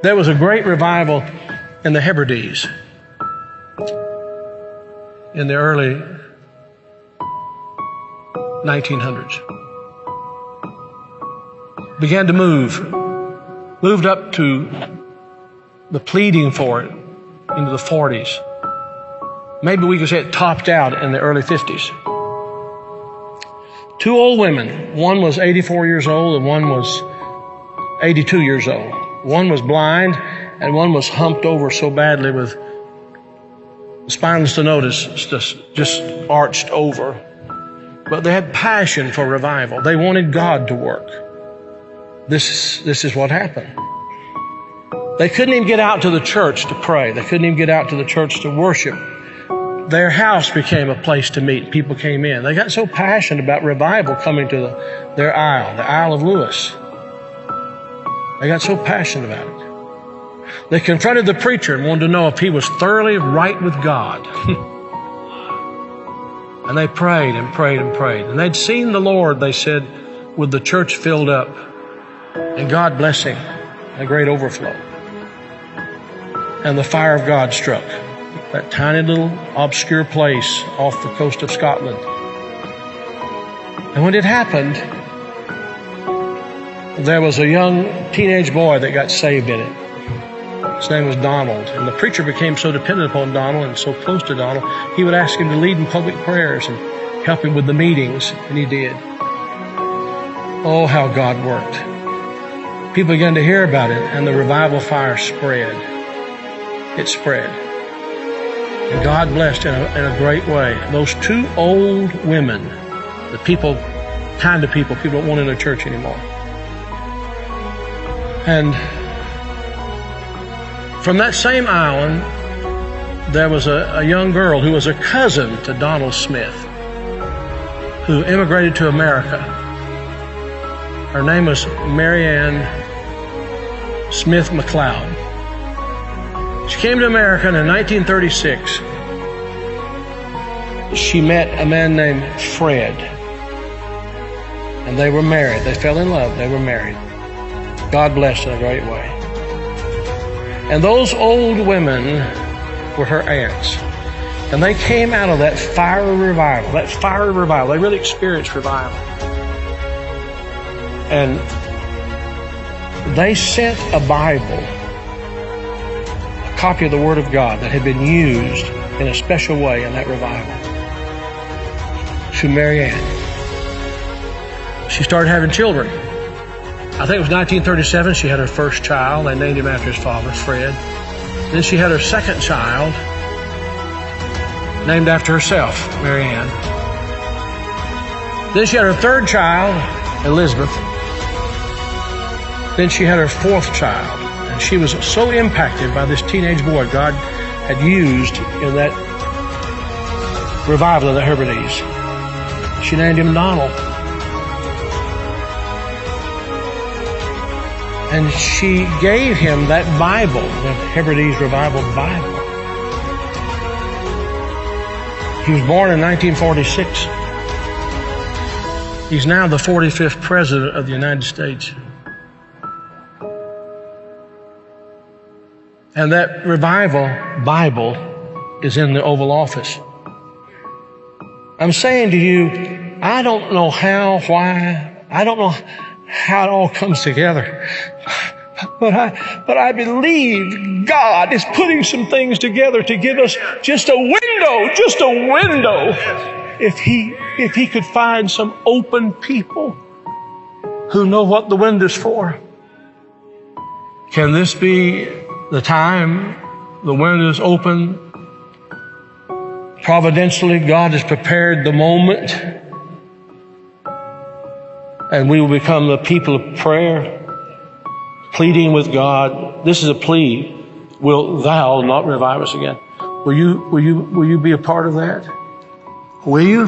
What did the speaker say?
There was a great revival in the Hebrides in the early 1900s. Began to moved up to the pleading for it into the 40s. Maybe we could say it topped out in the early 50s. Two old women, one was 84 years old and one was 82 years old. One was blind and one was humped over so badly with spinal stenosis, just arched over. But they had passion for revival. They wanted God to work. This is what happened. They couldn't even get out to the church to pray. They couldn't even get out to the church to worship. Their house became a place to meet. People came in. They got so passionate about revival coming to their isle, the Isle of Lewis. They got so passionate about it. They confronted the preacher and wanted to know if he was thoroughly right with God. And they prayed and prayed and prayed. And they'd seen the Lord, they said, with the church filled up and God blessing, a great overflow. And the fire of God struck that tiny little obscure place off the coast of Scotland. And when it happened, there was a young teenage boy that got saved in it. His name was Donald. And the preacher became so dependent upon Donald and so close to Donald, he would ask him to lead in public prayers and help him with the meetings, and he did. Oh, how God worked. People began to hear about it, and the revival fire spread. It spread. And God blessed in a great way. Those two old women, the kind of people don't want in a church anymore. And from that same island, there was a young girl who was a cousin to Donald Smith, who immigrated to America. Her name was Marianne Smith McLeod. She came to America and in 1936. She met a man named Fred, and they were married. They fell in love. They were married. God blessed in a great way. And those old women were her aunts. And they came out of that fiery revival. They really experienced revival. And they sent a Bible, a copy of the Word of God that had been used in a special way in that revival, to Marianne. She started having children. I think it was 1937 she had her first child. They named him after his father, Fred. Then she had her second child, named after herself, Marianne. Then she had her third child, Elizabeth. Then she had her fourth child. And she was so impacted by this teenage boy God had used in that revival of the Hebrides. She named him Donald. And she gave him that Bible, the Hebrides Revival Bible. He was born in 1946. He's now the 45th President of the United States. And that Revival Bible is in the Oval Office. I'm saying to you, I don't know how, why, I don't know how it all comes together. But I believe God is putting some things together to give us just a window. If he could find some open people who know what the window's for. Can this be the time the window's open? Providentially, God has prepared the moment, and we will become the people of prayer, pleading with God. This is a plea. Will thou not revive us again? Will you be a part of that? Will you?